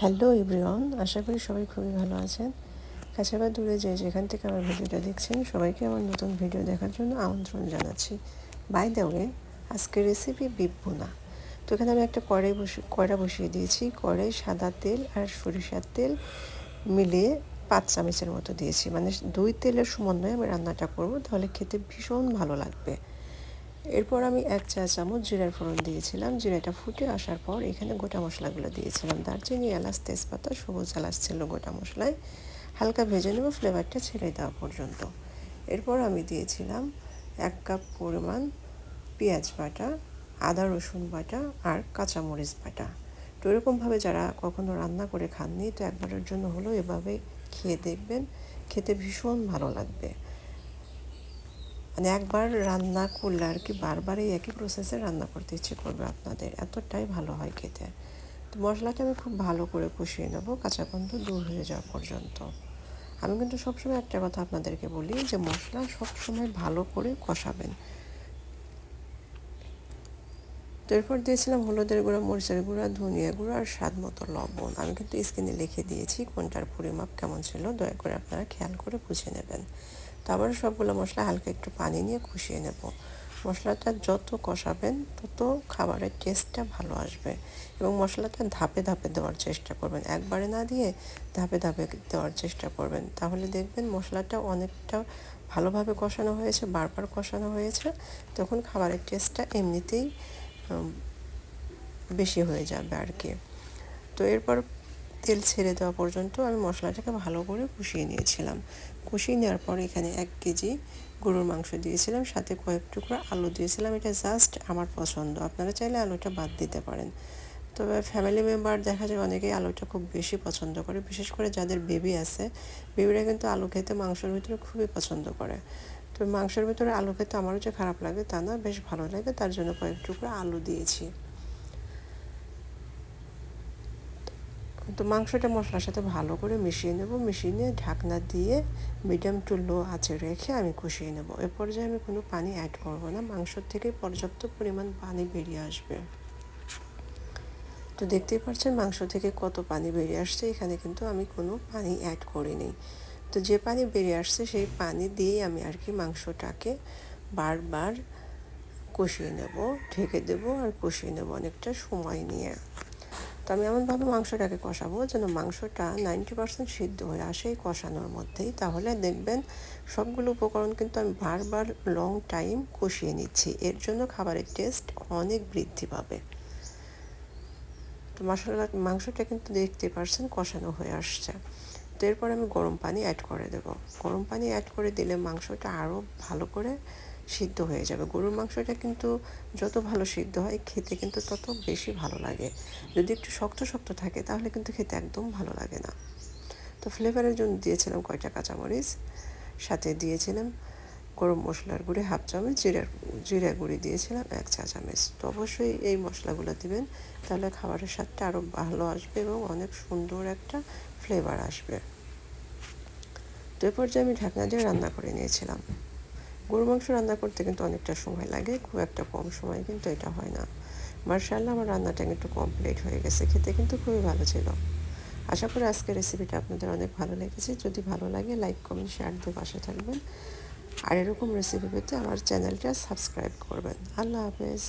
Hello everyone, আশা করি সবাই খুবই ভালো আছেন। কাছে বা দূরে যেখান থেকে আমার ভিডিওটা দেখছেন সবাইকে আমার নতুন ভিডিও দেখার জন্য আমন্ত্রণ জানাচ্ছি। বাই দ্য ওয়ে, আজকের রেসিপি বিফ ভুনা। তো এখানে আমি একটা কড়া বসিয়ে দিয়েছি। কড়াই সাদা তেল আর সরিষার তেল মিলিয়ে 5 চামচের মতো দিয়েছি, মানে 2 তেলের সমন্বয়ে আমি রান্নাটা করব, তাহলে খেতে ভীষণ ভালো লাগবে। এরপর আমি 1 চা চামচ জিরার ফোড়ন দিয়েছিলাম। জিরাটা ফুটে আসার পর এখানে গোটা মশলাগুলো দিয়েছিলাম। দারচিনি, এলাচ, তেজপাতা, সবুজ এলাচ ছিল গোটা মশলায়। হালকা ভেজে নেব ফ্লেভারটা ছেড়ে দেওয়া পর্যন্ত। এরপর আমি দিয়েছিলাম 1 কাপ পরিমাণ পেঁয়াজ বাটা, আদা রসুন বাটা আর কাঁচামরিচ বাটা। তো এরকমভাবে যারা কখনো রান্না করে খাননি, তো একবারের জন্য হলেও এভাবে খেয়ে দেখবেন, খেতে ভীষণ ভালো লাগবে। মানে একবার রান্না করলে আর কি বারবার এই একই প্রসেসে রান্না করতে ইচ্ছে করবে আপনাদের, এতটাই ভালো হয় খেতে। তো মশলাটা আমি খুব ভালো করে কষিয়ে নেব, কাঁচা গন্ধ দূর হয়ে যাওয়া পর্যন্ত। আমি কিন্তু সবসময় একটা কথা আপনাদেরকে বলি যে মশলা সবসময় ভালো করে কষাবেন। তো এরপর দিয়েছিলাম হলুদের গুঁড়া, মরিচের গুঁড়া, ধনিয়া গুঁড়া আর স্বাদ মতো লবণ। আমি কিন্তু স্ক্রিনে লিখে দিয়েছি কোনটার পরিমাপ কেমন ছিল, দয়া করে আপনারা খেয়াল করে বুঝে নেবেন। তো আবার সবগুলো মশলা হালকা একটু পানি নিয়ে কষিয়ে নেব। মশলাটা যত কষাবেন তত খাবারের টেস্টটা ভালো আসবে, এবং মশলাটা ধাপে ধাপে দেওয়ার চেষ্টা করবেন, একবারে না দিয়ে ধাপে ধাপে দেওয়ার চেষ্টা করবেন। তাহলে দেখবেন মশলাটা অনেকটা ভালোভাবে কষানো হয়েছে, বারবার কষানো হয়েছে, তখন খাবারের টেস্টটা এমনিতেই বেশি হয়ে যাবে আর কি। তো এরপর তেল ছেড়ে দেওয়া পর্যন্ত আমি মশলাটাকে ভালো করে কষিয়ে নিয়েছিলাম। কষিয়ে নেওয়ার পর এখানে 1 কেজি গরুর মাংস দিয়েছিলাম, সাথে কয়েক টুকরো আলু দিয়েছিলাম। এটা জাস্ট আমার পছন্দ, আপনারা চাইলে আলুটা বাদ দিতে পারেন। তবে ফ্যামিলি মেম্বার দেখা যায় অনেকেই আলুটা খুব বেশি পছন্দ করে, বিশেষ করে যাদের বেবি আছে, বেবিরা কিন্তু আলু খেতে মাংসের ভিতরে খুবই পছন্দ করে। তো মাংসের ভিতরে আলু খেতে আমারও যে খারাপ লাগে তা না, বেশ ভালো লাগে, তার জন্য কয়েক টুকরো আলু দিয়েছি। তো মাংসটা মশলার সাথে ভালো করে মিশিয়ে নেব। মিশিয়ে নিয়ে ঢাকনা দিয়ে মিডিয়াম টু লো আঁচে রেখে আমি কষিয়ে নেব। এ পর্যায়ে আমি কোনো পানি অ্যাড করব না, মাংসর থেকে পর্যাপ্ত পরিমাণ পানি বেরিয়ে আসবে। তো দেখতেই পাচ্ছেন মাংস থেকে কত পানি বেরিয়ে আসছে, এখানে কিন্তু আমি কোনো পানি অ্যাড করিনি। তো যে পানি বেরিয়ে আসছে সেই পানি দিয়েই আমি আর কি মাংসটাকে বারবার কষিয়ে নেব, ঢেকে দেবো আর কষিয়ে নেব অনেকটা সময় নিয়ে। তো আমি এমনভাবে মাংসটাকে কষাবো যেন মাংসটা 90% সিদ্ধ হয়ে আসে এই কষানোর মধ্যেই। তাহলে দেখবেন সবগুলো উপকরণ কিন্তু আমি বারবার লং টাইম কষিয়ে নিচ্ছি, এর জন্য খাবারের টেস্ট অনেক বৃদ্ধি পাবে। তো মাংসটা কিন্তু দেখতে পারছেন কষানো হয়ে আসছে। তো এরপর আমি গরম পানি অ্যাড করে দেব। গরম পানি অ্যাড করে দিলে মাংসটা আরও ভালো করে সিদ্ধ হয়ে যাবে। গরুর মাংসটা কিন্তু যত ভালো সিদ্ধ হয় খেতে কিন্তু তত বেশি ভালো লাগে। যদি একটু শক্ত শক্ত থাকে তাহলে কিন্তু খেতে একদম ভালো লাগে না। তো ফ্লেভারের জন্য দিয়েছিলাম কয়টা কাঁচামরিচ, সাথে দিয়েছিলাম গরম মশলার গুঁড়ি 1/2 চামচ, জিরা গুঁড়ি দিয়েছিলাম 1 চা চামচ। তো অবশ্যই এই মশলাগুলো দিবেন, তাহলে খাবারের স্বাদটা আরও ভালো আসবে এবং অনেক সুন্দর একটা ফ্লেভার আসবে। তো এই পর্যায়ে আমি ঢাকনা দিয়ে রান্না করে নিয়েছিলাম। গরু মাংস রান্না করতে কিন্তু অনেকটা সময় লাগে, খুব একটা কম সময় কিন্তু এটা হয় না। মাশাআল্লাহ, আমার রান্নাটা কিন্তু কমপ্লিট হয়ে গেছে, খেতে কিন্তু খুবই ভালো ছিল। আশা করি আজকের রেসিপিটা আপনাদের অনেক ভালো লেগেছে। যদি ভালো লাগে লাইক, কমেন্ট, শেয়ার দিয়ে পাশে থাকবেন, আর এরকম রেসিপি পেতে আমার চ্যানেলটা সাবস্ক্রাইব করবেন। আল্লাহ হাফেজ।